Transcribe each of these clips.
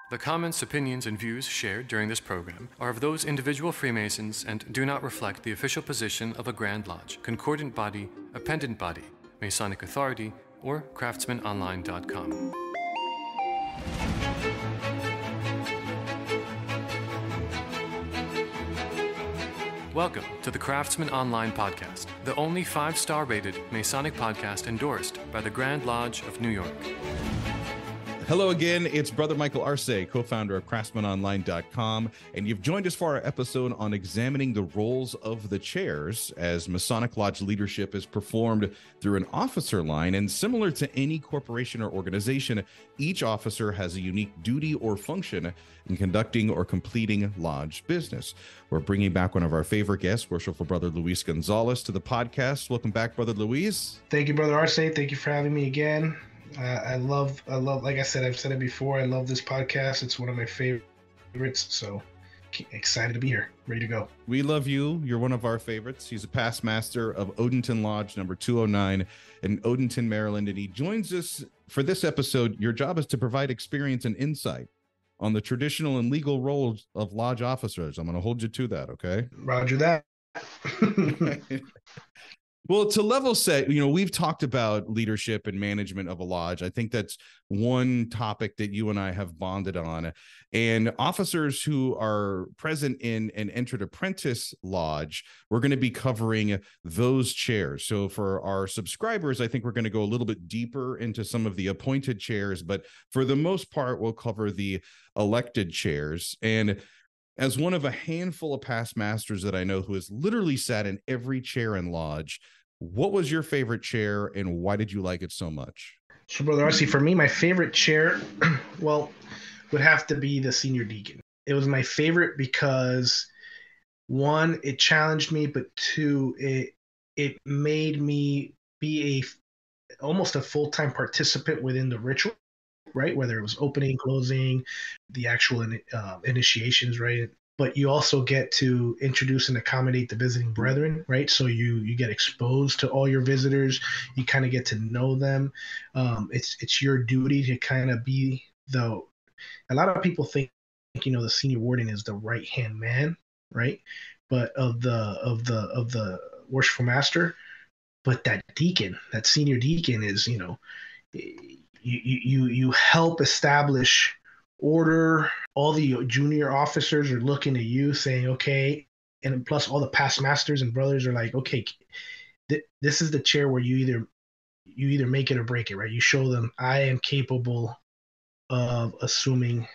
The comments, opinions, and views shared during this program are of those individual Freemasons and do not reflect the official position of a Grand Lodge, concordant body, appendant body, Masonic Authority, or craftsmanonline.com. Welcome to the Craftsman Online Podcast, the only 5-star rated Masonic podcast endorsed by the Grand Lodge of New York. Hello again, it's Brother Michael Arce, co-founder of craftsmanonline.com, and you've joined us for our episode on examining the roles of the chairs as Masonic Lodge leadership is performed through an officer line. And similar to any corporation or organization, each officer has a unique duty or function in conducting or completing lodge business. We're bringing back one of our favorite guests, Worshipful Brother Luis Gonzalez, to the podcast. Welcome back, Brother Luis. Thank you, Brother Arce. Thank you for having me again. I love, like I said, I've said it before, I love this podcast. It's one of my favorites, so excited to be here, ready to go. We love you. You're one of our favorites. He's a past master of Odenton Lodge number 209 in Odenton, Maryland, and he joins us for this episode. Your job is to provide experience and insight on the traditional and legal roles of lodge officers. I'm going to hold you to that, okay? Roger that. Well, to level set, we've talked about leadership and management of a lodge. I think that's one topic that you and I have bonded on. And officers who are present in an entered apprentice lodge, we're going to be covering those chairs. So for our subscribers, I think we're going to go a little bit deeper into some of the appointed chairs, but for the most part, we'll cover the elected chairs. And as one of a handful of past masters that I know who has literally sat in every chair in lodge, what was your favorite chair and why did you like it so much? So, Brother Arce, for me, my favorite chair, well, would have to be the senior deacon. It was my favorite because, one, it challenged me, but two, it made me be almost a full-time participant within the ritual, right? Whether it was opening, closing, the actual initiations, right? But you also get to introduce and accommodate the visiting brethren, right? So you get exposed to all your visitors. You kind of get to know them. It's your duty to kind of be a lot of people think, the senior warden is the right-hand man, right? But of the worshipful master, but that deacon, that senior deacon is, you help establish order. All the junior officers are looking at you saying, okay, and plus all the past masters and brothers are like, okay, this is the chair where you either make it or break it, right? You show them I am capable of assuming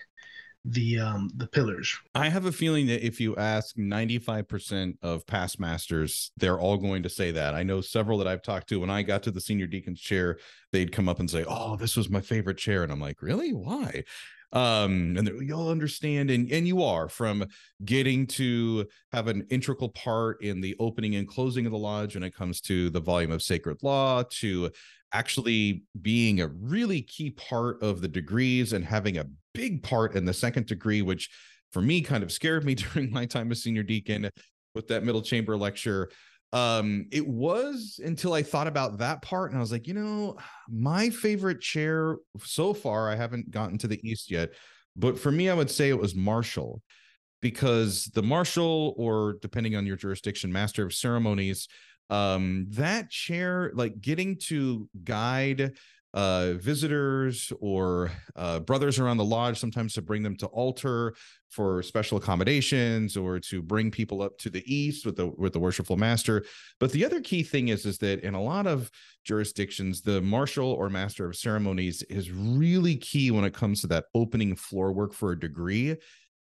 the pillars. I have a feeling that if you ask 95% of past masters, they're all going to say that. I know several that I've talked to. When I got to the senior deacon's chair, they'd come up and say, oh, this was my favorite chair. And I'm like, really? Why? And you'll understand, and you are, from getting to have an integral part in the opening and closing of the lodge when it comes to the volume of sacred law, to actually being a really key part of the degrees and having a big part in the second degree, which for me kind of scared me during my time as senior deacon with that middle chamber lecture. It was until I thought about that part and I was like, my favorite chair so far, I haven't gotten to the East yet, but for me, I would say it was Marshal, because the Marshal, or depending on your jurisdiction, Master of Ceremonies, that chair, like getting to guide visitors or brothers around the lodge, sometimes to bring them to altar for special accommodations or to bring people up to the east with the worshipful master. But the other key thing is that in a lot of jurisdictions, the marshal or master of ceremonies is really key when it comes to that opening floor work for a degree.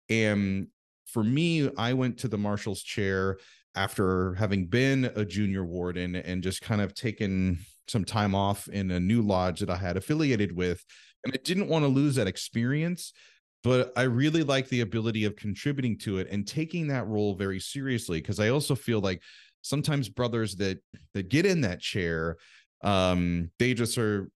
And for me, I went to the marshal's chair after having been a junior warden and just kind of taken some time off in a new lodge that I had affiliated with. And I didn't want to lose that experience, but I really like the ability of contributing to it and taking that role very seriously. Because I also feel like sometimes brothers that get in that chair, they just are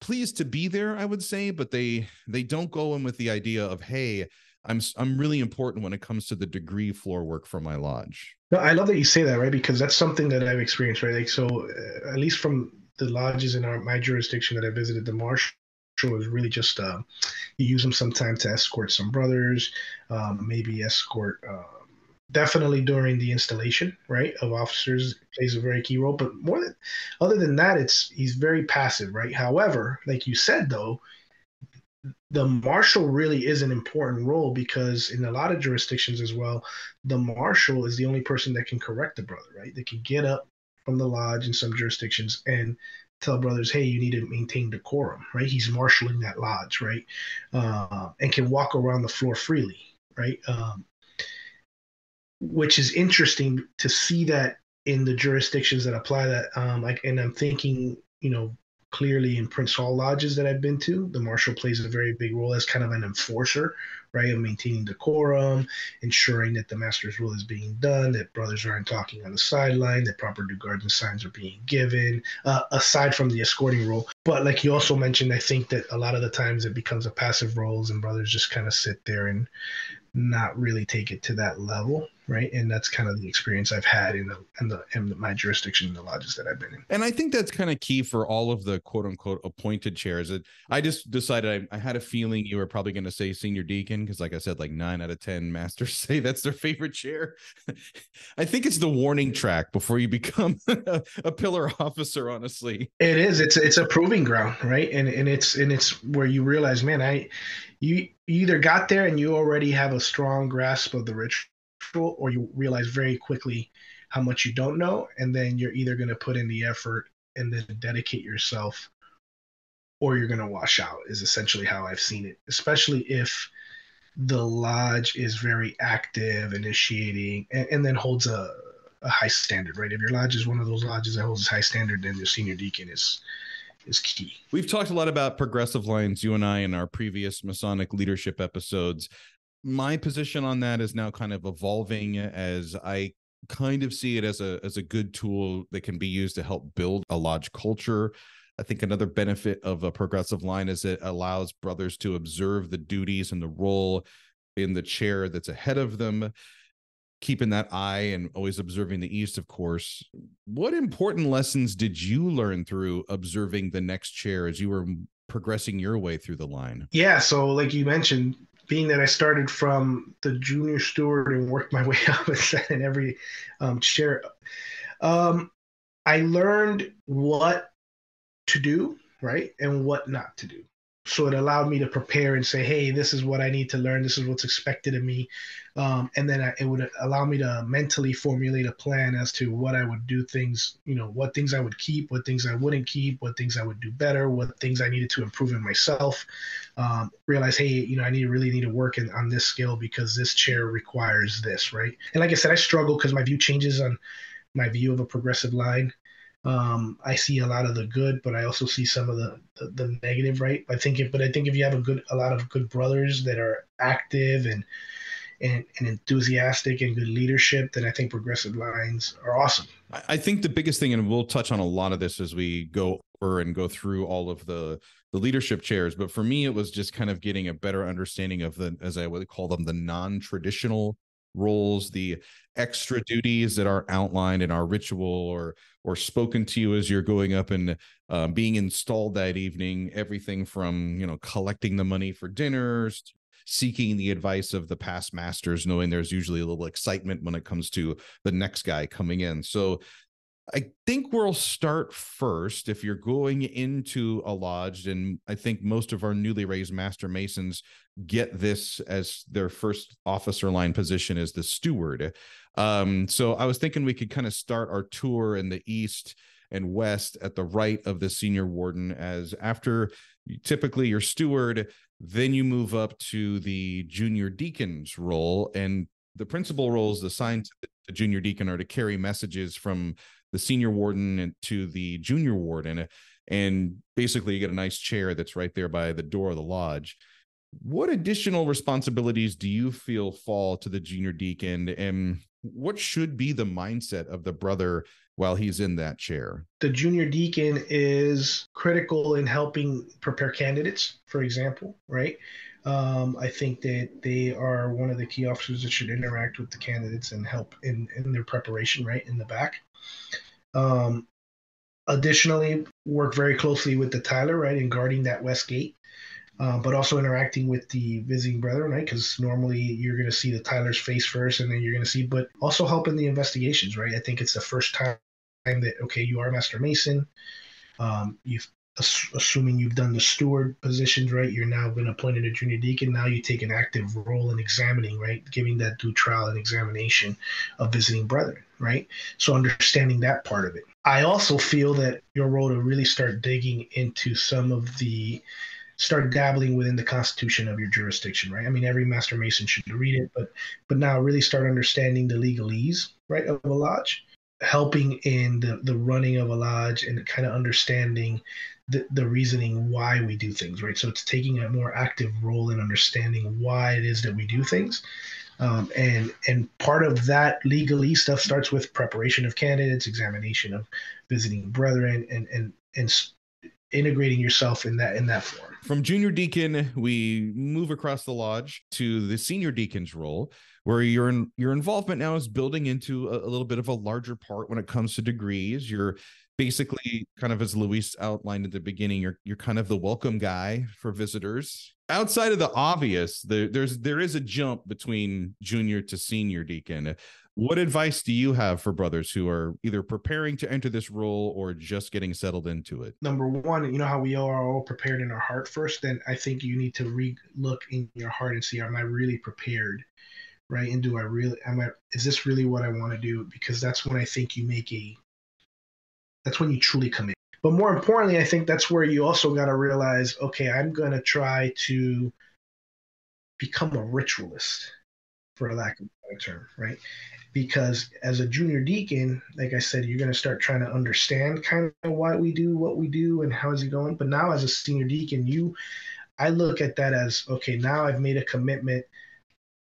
pleased to be there, I would say, but they don't go in with the idea of, hey, I'm really important when it comes to the degree floor work for my lodge. No, I love that you say that, right? Because that's something that I've experienced, right? Like, so at least from the lodges in my jurisdiction that I visited, the marshal is really just you use them sometimes to escort some brothers, maybe escort. Definitely during the installation, right, of officers plays a very key role. But other than that, he's very passive, right? However, like you said, though, the marshal really is an important role because in a lot of jurisdictions as well, the marshal is the only person that can correct the brother, right? They can get up from the lodge in some jurisdictions and tell brothers, hey, you need to maintain decorum, right? He's marshaling that lodge, right? And can walk around the floor freely, right? Which is interesting to see that in the jurisdictions that apply that. And I'm thinking, clearly in Prince Hall lodges that I've been to, the marshal plays a very big role as kind of an enforcer, right, of maintaining decorum, ensuring that the master's will is being done, that brothers aren't talking on the sideline, that proper due guards and signs are being given, aside from the escorting role. But like you also mentioned, I think that a lot of the times it becomes a passive role and brothers just kind of sit there and not really take it to that level, right? And that's kind of the experience I've had in my jurisdiction in the lodges that I've been in. And I think that's kind of key for all of the quote unquote appointed chairs. I just decided I had a feeling you were probably going to say senior deacon because, like I said, like 9 out of 10 masters say that's their favorite chair. I think it's the warning track before you become a pillar officer. Honestly, it is. It's a proving ground, right? And it's where you realize, man, you either got there and you already have a strong grasp of the ritual, or you realize very quickly how much you don't know, and then you're either going to put in the effort and then dedicate yourself, or you're going to wash out, is essentially how I've seen it, especially if the lodge is very active, initiating, and then holds a high standard, right? If your lodge is one of those lodges that holds a high standard, then the senior deacon is key. We've talked a lot about progressive lines, you and I, in our previous Masonic leadership episodes. My position on that is now kind of evolving as I kind of see it as a good tool that can be used to help build a lodge culture. I think another benefit of a progressive line is it allows brothers to observe the duties and the role in the chair that's ahead of them, keeping that eye and always observing the east, of course. What important lessons did you learn through observing the next chair as you were progressing your way through the line? Yeah, so like you mentioned, being that I started from the junior steward and worked my way up and sat in every chair, I learned what to do, right, and what not to do. So it allowed me to prepare and say, hey, this is what I need to learn. This is what's expected of me. And then it would allow me to mentally formulate a plan as to what I would do things, what things I would keep, what things I wouldn't keep, what things I would do better, what things I needed to improve in myself. Realize, hey, I really need to work on this skill because this chair requires this, right? And like I said, I struggle because my view changes on my view of a progressive line. I see a lot of the good, but I also see some of the negative, right? I think if you have a lot of good brothers that are active and enthusiastic and good leadership, then I think progressive lines are awesome. I think the biggest thing, and we'll touch on a lot of this as we go over and go through all of the leadership chairs, but for me, it was just kind of getting a better understanding of as I would call them, the non-traditional roles, the extra duties that are outlined in our ritual or spoken to you as you're going up and being installed that evening. Everything from collecting the money for dinners, seeking the advice of the past masters, knowing there's usually a little excitement when it comes to the next guy coming in. So I think we'll start first. If you're going into a lodge, and I think most of our newly raised Master Masons get this as their first officer line position as the steward. So I was thinking we could kind of start our tour in the east and west at the right of the senior warden, as after typically your steward, then you move up to the junior deacon's role, and the principal roles assigned to the junior deacon are to carry messages from the senior warden to the junior warden, and basically you get a nice chair that's right there by the door of the lodge. What additional responsibilities do you feel fall to the junior deacon, and what should be the mindset of the brother while he's in that chair? The junior deacon is critical in helping prepare candidates, for example, right? I think that they are one of the key officers that should interact with the candidates and help in their preparation, right, in the back. Additionally, work very closely with the Tyler, right, in guarding that west gate, but also interacting with the visiting brethren, right? Because normally you're going to see the Tyler's face first, and then you're going to see, but also helping the investigations, right? I think it's the first time that, okay, you are Master Mason. You've assuming you've done the steward positions, right? You're now been appointed a junior deacon. Now you take an active role in examining, right? Giving that due trial and examination of visiting brethren, right? So understanding that part of it. I also feel that your role to really start digging into some of the start dabbling within the constitution of your jurisdiction, right? I mean, every Master Mason should read it, but now really start understanding the legalese, right, of a lodge, helping in the running of a lodge and kind of understanding the reasoning why we do things, right? So it's taking a more active role in understanding why it is that we do things. And part of that legalese stuff starts with preparation of candidates, examination of visiting brethren, and integrating yourself in that form. From junior deacon, we move across the lodge to the senior deacon's role, where your involvement now is building into a little bit of a larger part when it comes to degrees. You're basically, kind of as Luis outlined at the beginning, you're kind of the welcome guy for visitors. Outside of the obvious, there is a jump between junior to senior deacon. What advice do you have for brothers who are either preparing to enter this role or just getting settled into it? Number one, you know how we are all prepared in our heart first? Then I think you need to look in your heart and see, am I really prepared? Right? And is this really what I want to do? Because that's when I think that's when you truly commit. But more importantly, I think that's where you also got to realize, okay, I'm going to try to become a ritualist, for lack of a better term, right? Because as a junior deacon, like I said, you're going to start trying to understand kind of why we do what we do and how is it going. But now as a senior deacon, I look at that as, okay, now I've made a commitment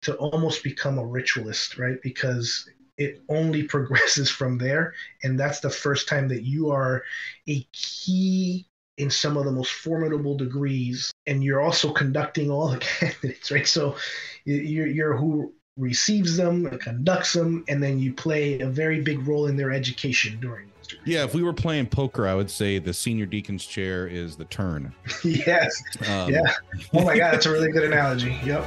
to almost become a ritualist, right? Because it only progresses from there. And that's the first time that you are a key in some of the most formidable degrees. And you're also conducting all the candidates, right? So you're who receives them, conducts them, and then you play a very big role in their education during those degrees. Yeah, if we were playing poker, I would say the senior deacon's chair is the turn. Yes. Yeah. Oh my God, that's a really good analogy. Yep.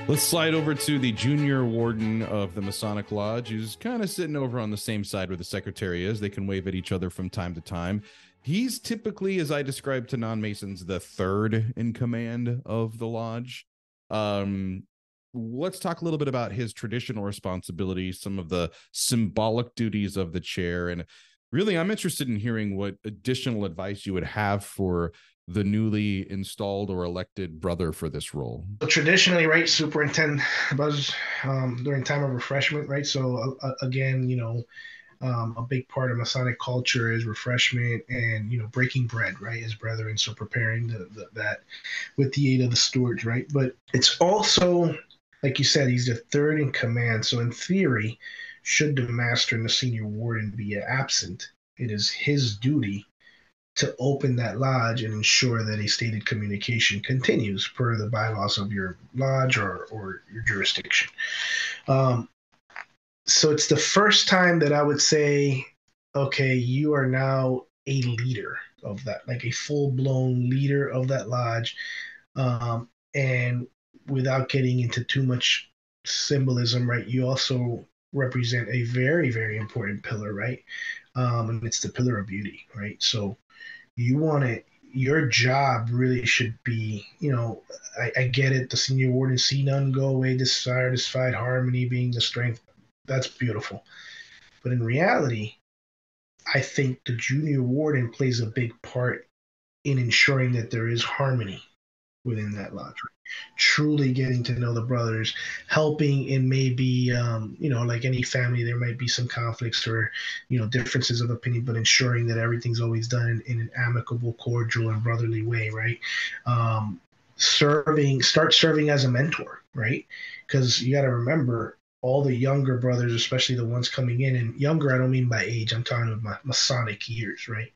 Let's slide over to the junior warden of the Masonic Lodge, who's kind of sitting over on the same side where the secretary is. They can wave at each other from time to time. He's typically, as I described to non-Masons, the third in command of the lodge. Let's talk a little bit about his traditional responsibilities, some of the symbolic duties of the chair. And really, I'm interested in hearing what additional advice you would have for the newly installed or elected brother for this role. So traditionally, right, superintend buzz during time of refreshment, right? So again, a big part of Masonic culture is refreshment and breaking bread, right, as brethren. So preparing that with the aid of the stewards, right? But it's also, like you said, he's the third in command. So in theory, should the master and the senior warden be absent, it is his duty to open that lodge and ensure that a stated communication continues per the bylaws of your lodge or your jurisdiction. So it's the first time that I would say, okay, you are now a leader of that, like a full-blown leader of that lodge. And without getting into too much symbolism, right, you also represent a very, very important pillar, right? And it's the pillar of beauty, right? So your job really should be, I get it, the senior warden, see none go away, dissatisfied, harmony being the strength. That's beautiful. But in reality, I think the junior warden plays a big part in ensuring that there is harmony within that lodge, right? Truly getting to know the brothers, helping in maybe, like any family, there might be some conflicts or, differences of opinion, but ensuring that everything's always done in an amicable, cordial, and brotherly way, right? Start serving as a mentor, right? Because you got to remember, all the younger brothers, especially the ones coming in, and younger, I don't mean by age, I'm talking about Masonic years, right?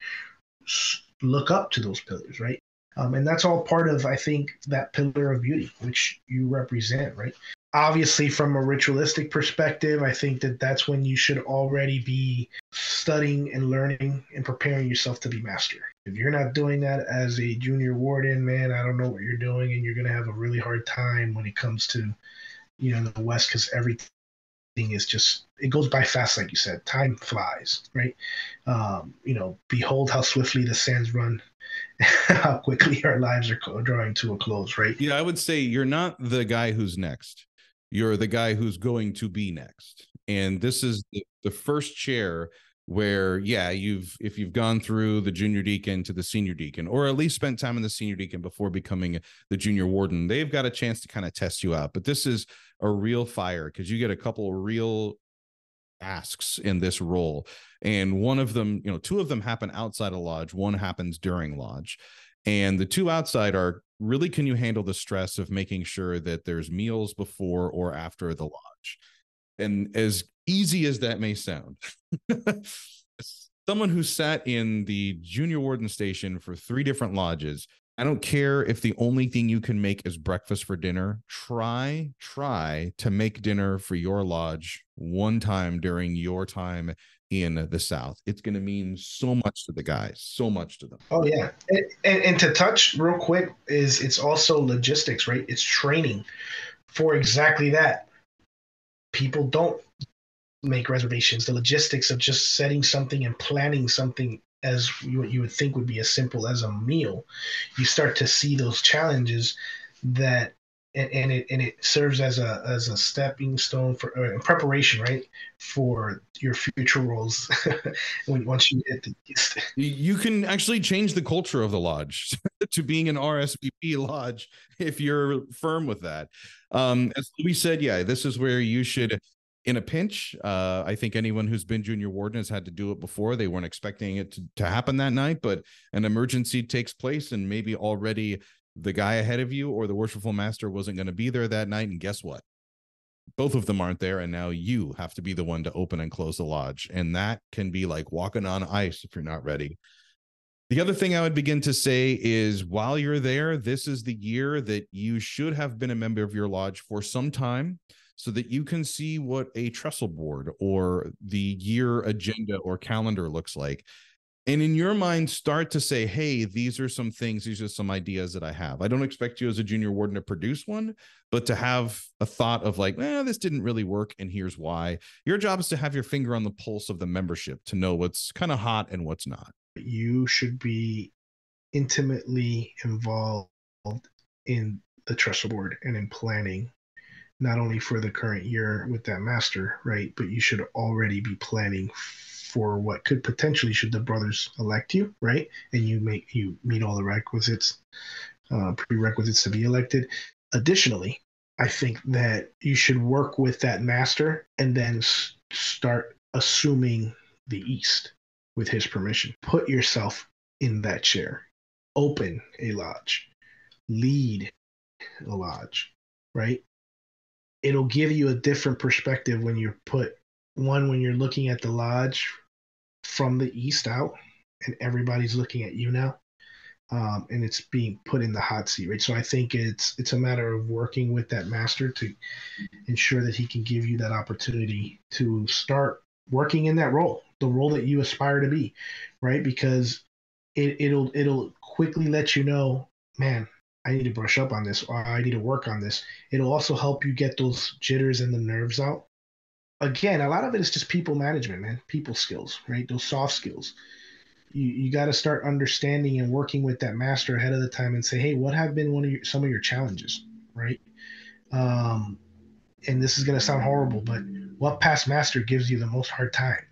Look up to those pillars, right? And that's all part of, I think, that pillar of beauty, which you represent, right? Obviously, from a ritualistic perspective, I think that that's when you should already be studying and learning and preparing yourself to be master. If you're not doing that as a junior warden, man, I don't know what you're doing, and you're going to have a really hard time when it comes to, the West, because everything is just, it goes by fast, like you said. Time flies, right? Behold how swiftly the sands run, how quickly our lives are drawing to a close, right? Yeah, I would say you're not the guy who's next. You're the guy who's going to be next. And this is the first chair where, yeah, if you've gone through the junior deacon to the senior deacon, or at least spent time in the senior deacon before becoming the junior warden, they've got a chance to kind of test you out. But this is a real fire because you get a couple of real asks in this role. And one of them, two of them happen outside of lodge, one happens during lodge. And the two outside are really, can you handle the stress of making sure that there's meals before or after the lodge? And as easy as that may sound, someone who sat in the junior warden station for 3 different lodges, I don't care if the only thing you can make is breakfast for dinner. Try to make dinner for your lodge one time during your time in the South. It's going to mean so much to the guys, so much to them. Oh yeah, and to touch real quick is it's also logistics, right? It's training for exactly that. People don't make reservations. The logistics of just setting something and planning something as you would think would be as simple as a meal, you start to see those challenges and it serves as a stepping stone for preparation, right, for your future roles. Once you hit the East, you can actually change the culture of the lodge to being an RSVP lodge if you're firm with that. As Luis said, yeah, this is where you should, in a pinch, I think anyone who's been junior warden has had to do it before. They weren't expecting it to happen that night, but an emergency takes place and maybe already the guy ahead of you or the worshipful master wasn't going to be there that night. And guess what? Both of them aren't there. And now you have to be the one to open and close the lodge. And that can be like walking on ice if you're not ready. The other thing I would begin to say is while you're there, this is the year that you should have been a member of your lodge for some time, so that you can see what a trestle board or the year agenda or calendar looks like. And in your mind, start to say, hey, these are some things, these are some ideas that I have. I don't expect you as a junior warden to produce one, but to have a thought of like, this didn't really work, and here's why. Your job is to have your finger on the pulse of the membership to know what's kind of hot and what's not. You should be intimately involved in the trestle board and in planning, not only for the current year with that master, right? But you should already be planning for what could potentially, should the brothers elect you, right? And you meet all the prerequisites to be elected. Additionally, I think that you should work with that master and then start assuming the East with his permission. Put yourself in that chair. Open a lodge. Lead a lodge, right? It'll give you a different perspective when you're looking at the lodge from the East out and everybody's looking at you now, and it's being put in the hot seat, right? So I think it's a matter of working with that master to ensure that he can give you that opportunity to start working in that role, the role that you aspire to be, right? Because it'll quickly let you know, man, I need to brush up on this, or I need to work on this. It'll also help you get those jitters and the nerves out. Again, a lot of it is just people management, man, people skills, right? Those soft skills. You got to start understanding and working with that master ahead of the time and say, hey, what have been some of your challenges, right? And this is going to sound horrible, but what past master gives you the most hard time?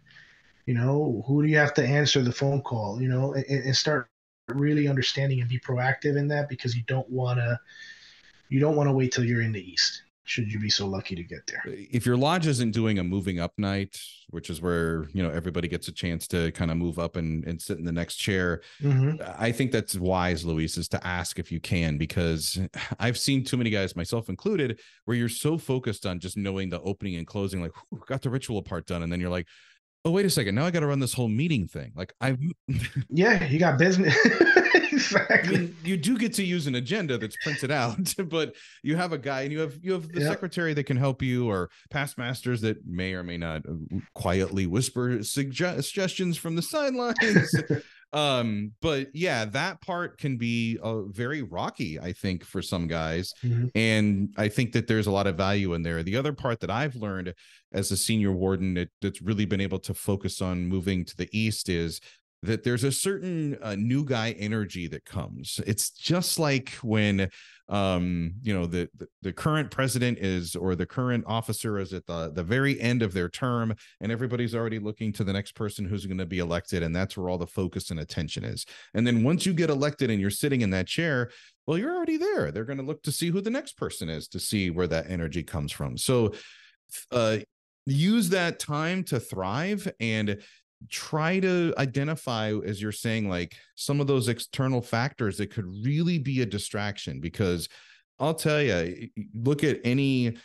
Who do you have to answer the phone call? And start really understanding and be proactive in that, because you don't want to wait till you're in the East, should you be so lucky to get there. If your lodge isn't doing a moving up night, which is where everybody gets a chance to kind of move up and sit in the next chair, I think that's wise, Luis, is to ask if you can, because I've seen too many guys, myself included, where you're so focused on just knowing the opening and closing, like, got the ritual part done, and then you're like, oh, wait a second, now I got to run this whole meeting thing. Like, yeah, you got business. Exactly. I mean, you do get to use an agenda that's printed out, but you have a guy, and you have the secretary that can help you, or past masters that may or may not quietly whisper suggestions from the sidelines. But yeah, that part can be very rocky, I think, for some guys. Mhm. And I think that there's a lot of value in there. The other part that I've learned as a senior warden that's really been able to focus on moving to the east is that there's a certain new guy energy that comes. It's just like when the current president is, or the current officer is at the very end of their term, and everybody's already looking to the next person who's going to be elected, and that's where all the focus and attention is. And then once you get elected and you're sitting in that chair, well, you're already there. They're going to look to see who the next person is, to see where that energy comes from. So use that time to thrive and try to identify, as you're saying, like some of those external factors that could really be a distraction. Because I'll tell you, look at any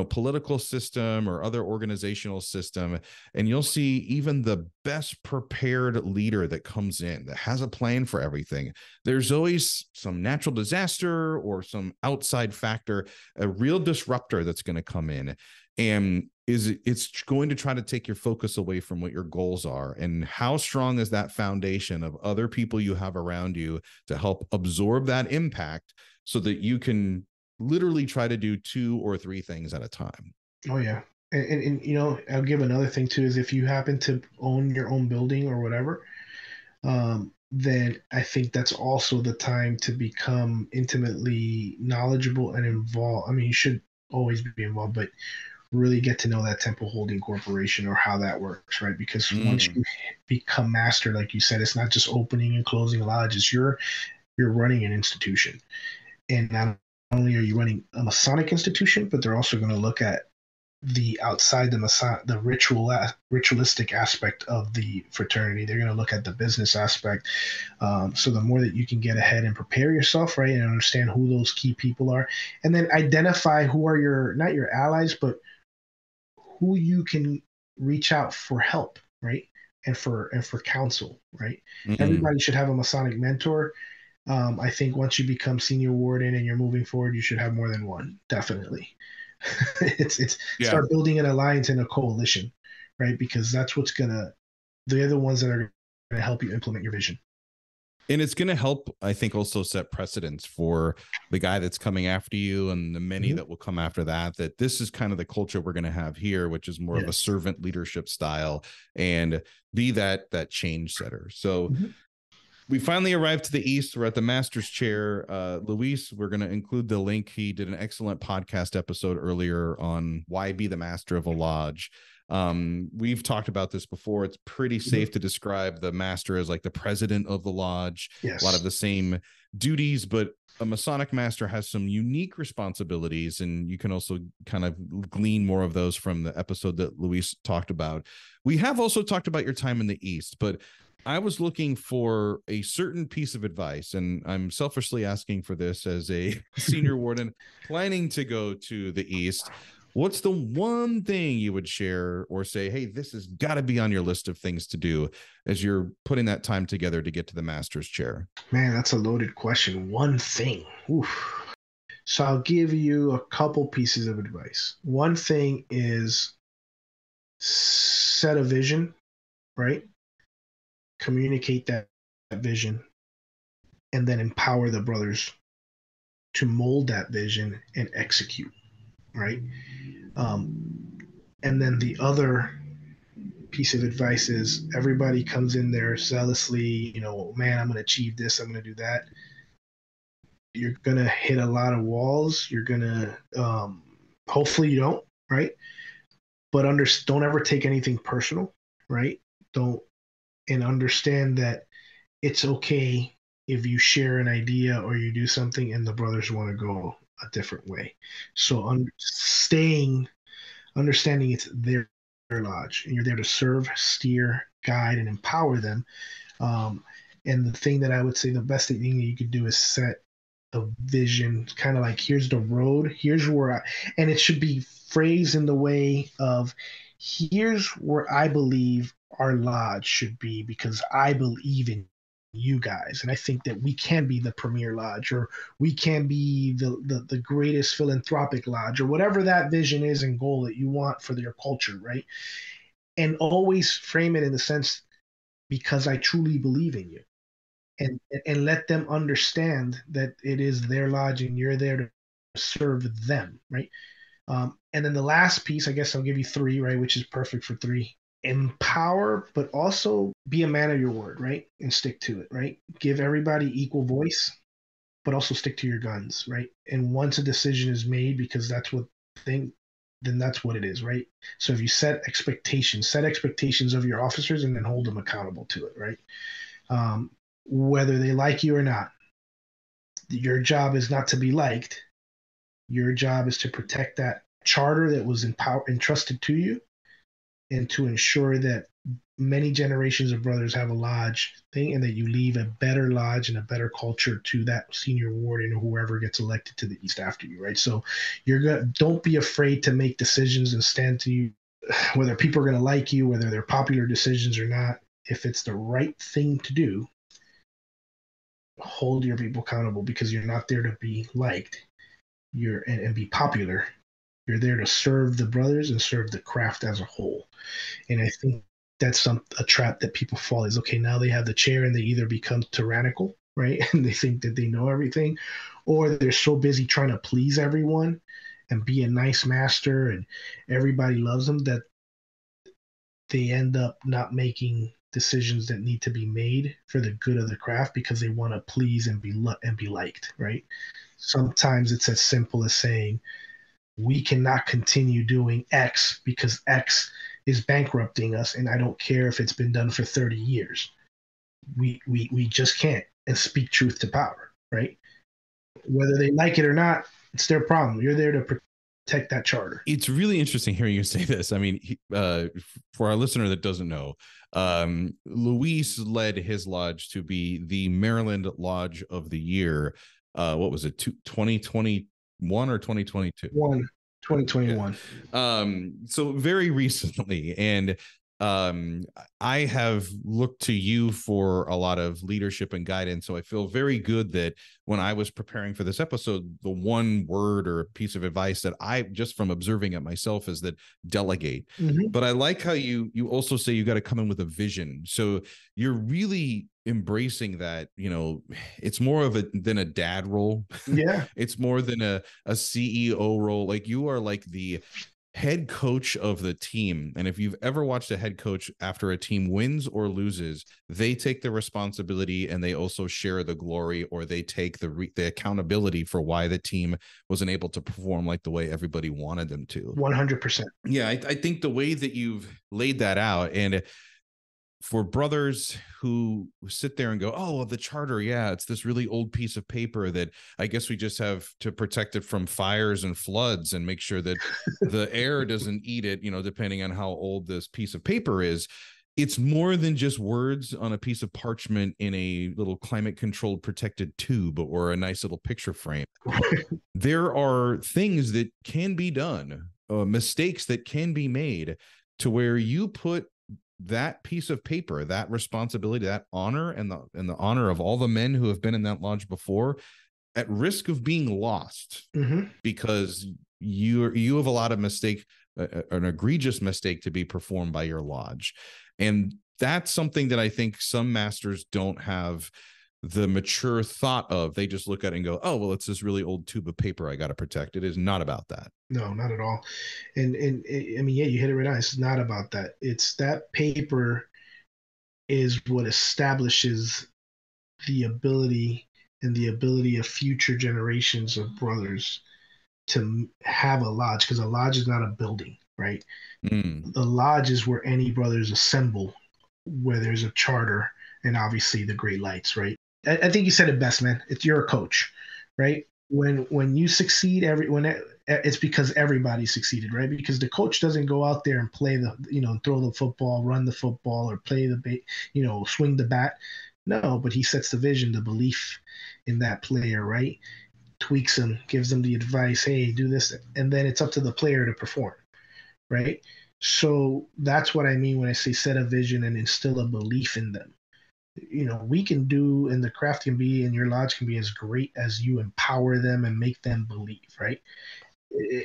political system or other organizational system, and you'll see even the best prepared leader that comes in that has a plan for everything, there's always some natural disaster or some outside factor, a real disruptor that's going to come in, and it's going to try to take your focus away from what your goals are. And how strong is that foundation of other people you have around you to help absorb that impact, so that you can literally try to do 2 or 3 things at a time. Oh yeah. And I'll give another thing too, is if you happen to own your own building or whatever, then I think that's also the time to become intimately knowledgeable and involved. I mean, you should always be involved, but really get to know that temple holding corporation or how that works, right? Because once you become master, like you said, it's not just opening and closing lodges. You're running an institution, and not only are you running a Masonic institution, but they're also going to look at the outside the ritualistic aspect of the fraternity. They're going to look at the business aspect. So the more that you can get ahead and prepare yourself, right, and understand who those key people are, and then identify who are not your allies, but who you can reach out for help, right, and for counsel, right. Everybody should have a Masonic mentor. I think once you become senior warden and you're moving forward, you should have more than one, definitely. Start building an alliance and a coalition, right? Because that's they're the ones that are going to help you implement your vision. And it's going to help, I think, also set precedents for the guy that's coming after you and the many that will come after that this is kind of the culture we're going to have here, which is more of a servant leadership style, and be that change setter. So we finally arrived to the east. We're at the master's chair. Luis, we're going to include the link. He did an excellent podcast episode earlier on why be the master of a lodge. We've talked about this before. It's pretty safe to describe the master as like the president of the lodge. Yes. A lot of the same duties, but a Masonic master has some unique responsibilities, and you can also kind of glean more of those from the episode that Luis talked about. We have also talked about your time in the East, but I was looking for a certain piece of advice, and I'm selfishly asking for this as a senior warden planning to go to the East. What's the one thing you would share or say, hey, this has got to be on your list of things to do as you're putting that time together to get to the master's chair? Man, that's a loaded question. One thing. Oof. So I'll give you a couple pieces of advice. One thing is set a vision, right? Communicate that vision, and then empower the brothers to mold that vision and execute, right? And then the other piece of advice is everybody comes in there zealously, man, I'm going to achieve this, I'm going to do that. You're going to hit a lot of walls. You're going to, hopefully you don't, right? But don't ever take anything personal, right? And understand that it's okay if you share an idea or you do something and the brothers want to go a different way. So understanding it's their lodge, and you're there to serve, steer, guide, and empower them. And the thing that I would say the best thing you could do is set a vision, kind of like, here's the road, here's where and it should be phrased in the way of, here's where I believe our lodge should be, because I believe in you guys. And I think that we can be the premier lodge, or we can be the greatest philanthropic lodge, or whatever that vision is and goal that you want for your culture, right? And always frame it in the sense, because I truly believe in you. And let them understand that it is their lodge and you're there to serve them, right? And then the last piece, I guess I'll give you three, right, which is perfect for three. Empower, but also be a man of your word, right? And stick to it, right? Give everybody equal voice, but also stick to your guns, right? And once a decision is made, because that's what thing, then that's what it is, right? So if you set expectations of your officers, and then hold them accountable to it, right? Whether they like you or not, your job is not to be liked. Your job is to protect that charter that was entrusted to you, and to ensure that many generations of brothers have a lodge thing, and that you leave a better lodge and a better culture to that senior warden or whoever gets elected to the east after you, right? So don't be afraid to make decisions and stand to you, whether people are going to like you, whether they're popular decisions or not. If it's the right thing to do, hold your people accountable, because you're not there to be liked, and be popular. You're there to serve the brothers and serve the craft as a whole. And I think that's a trap that people fall, is, okay, now they have the chair and they either become tyrannical, right? And they think that they know everything, or they're so busy trying to please everyone and be a nice master and everybody loves them, that they end up not making decisions that need to be made for the good of the craft, because they want to please and be liked, right? Sometimes it's as simple as saying, we cannot continue doing X because X is bankrupting us, and I don't care if it's been done for 30 years. We just can't, and speak truth to power, right? Whether they like it or not, it's their problem. You're there to protect that charter. It's really interesting hearing you say this. I mean, for our listener that doesn't know, Luis led his lodge to be the Maryland Lodge of the Year. What was it, 2021 or 2022? 2021. Yeah. So very recently, and I have looked to you for a lot of leadership and guidance. So I feel very good that when I was preparing for this episode, the one word or piece of advice that I, just from observing it myself, is that delegate. Mm-hmm. But I like how you also say you got to come in with a vision. So you're really embracing that, it's more than a dad role. Yeah. It's more than a CEO role. Like, you are like the head coach of the team. And if you've ever watched a head coach after a team wins or loses, they take the responsibility and they also share the glory, or they take the accountability for why the team wasn't able to perform like the way everybody wanted them to. 100%. Yeah, I think the way that you've laid that out, and for brothers who sit there and go, oh, well, the charter, yeah, it's this really old piece of paper that I guess we just have to protect it from fires and floods and make sure that the air doesn't eat it, depending on how old this piece of paper is. It's more than just words on a piece of parchment in a little climate controlled protected tube or a nice little picture frame. There are things that can be done, mistakes that can be made, to where you put that piece of paper, that responsibility, that honor, and the honor of all the men who have been in that lodge before, at risk of being lost. Mm-hmm. Because you have a lot of mistake, an egregious mistake to be performed by your lodge. And that's something that I think some masters don't have the mature thought of. They just look at it and go, oh, well, it's this really old tube of paper I got to protect. It is not about that. No, not at all. And I mean, yeah, you hit it right on. It's not about that. It's that paper is what establishes the ability of future generations of brothers to have a lodge, because a lodge is not a building, right? The lodge is where any brothers assemble, where there's a charter and obviously the great lights, right? I think you said it best, man. You're a coach, right? When you succeed, it's because everybody succeeded, right? Because the coach doesn't go out there and play throw the football, run the football, or play swing the bat. No, but he sets the vision, the belief in that player, right? Tweaks them, gives them the advice, hey, do this, and then it's up to the player to perform, right? So that's what I mean when I say set a vision and instill a belief in them. we can do, and the craft can be, and your lodge can be as great as you empower them and make them believe, right?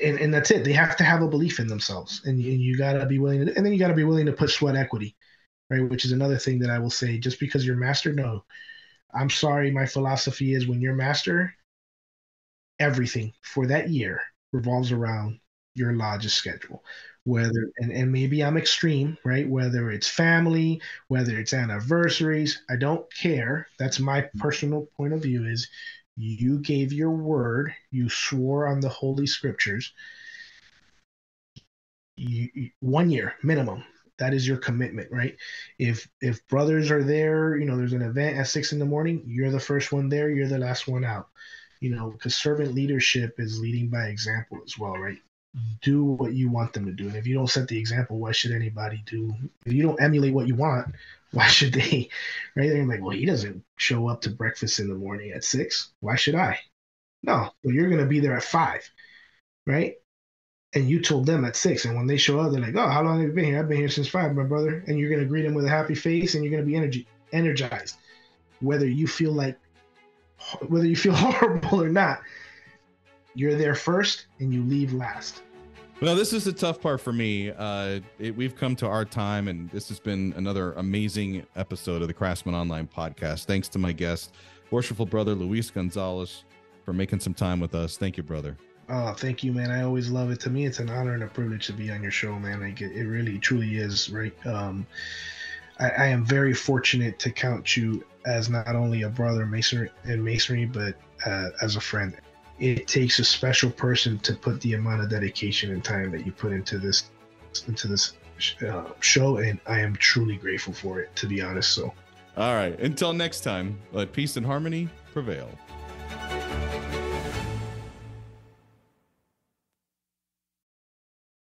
And that's it. They have to have a belief in themselves, and you got to be willing to, and then you got to be willing to put sweat equity, right? Which is another thing that I will say. Just because you're master, no, I'm sorry. My philosophy is when you're master, everything for that year revolves around your lodge's schedule. Whether and maybe I'm extreme, right? Whether it's family, whether it's anniversaries, I don't care. That's my personal point of view. Is you gave your word, you swore on the holy scriptures, 1 year minimum. That is your commitment, right? If brothers are there, there's an event at 6 a.m, you're the first one there, you're the last one out. Because servant leadership is leading by example as well, right? Do what you want them to do. And if you don't set the example, why should anybody do? If you don't emulate what you want, why should they? Right? They're like, well, he doesn't show up to breakfast in the morning at 6. Why should I? No, well, you're going to be there at 5, right? And you told them at 6. And when they show up, they're like, oh, how long have you been here? I've been here since 5, my brother. And you're going to greet them with a happy face, and you're going to be energized. Whether you feel horrible or not, you're there first and you leave last. Well, this is the tough part for me. We've come to our time, and this has been another amazing episode of the Craftsman Online podcast. Thanks to my guest, worshipful brother Luis Gonzalez, for making some time with us. Thank you, brother. Oh, thank you, man. I always love it. To me, it's an honor and a privilege to be on your show, man. Like, it really, truly is, right? I am very fortunate to count you as not only a brother in masonry, but as a friend. It takes a special person to put the amount of dedication and time that you put into this show, and I am truly grateful for it, to be honest. So, all right, until next time, let peace and harmony prevail.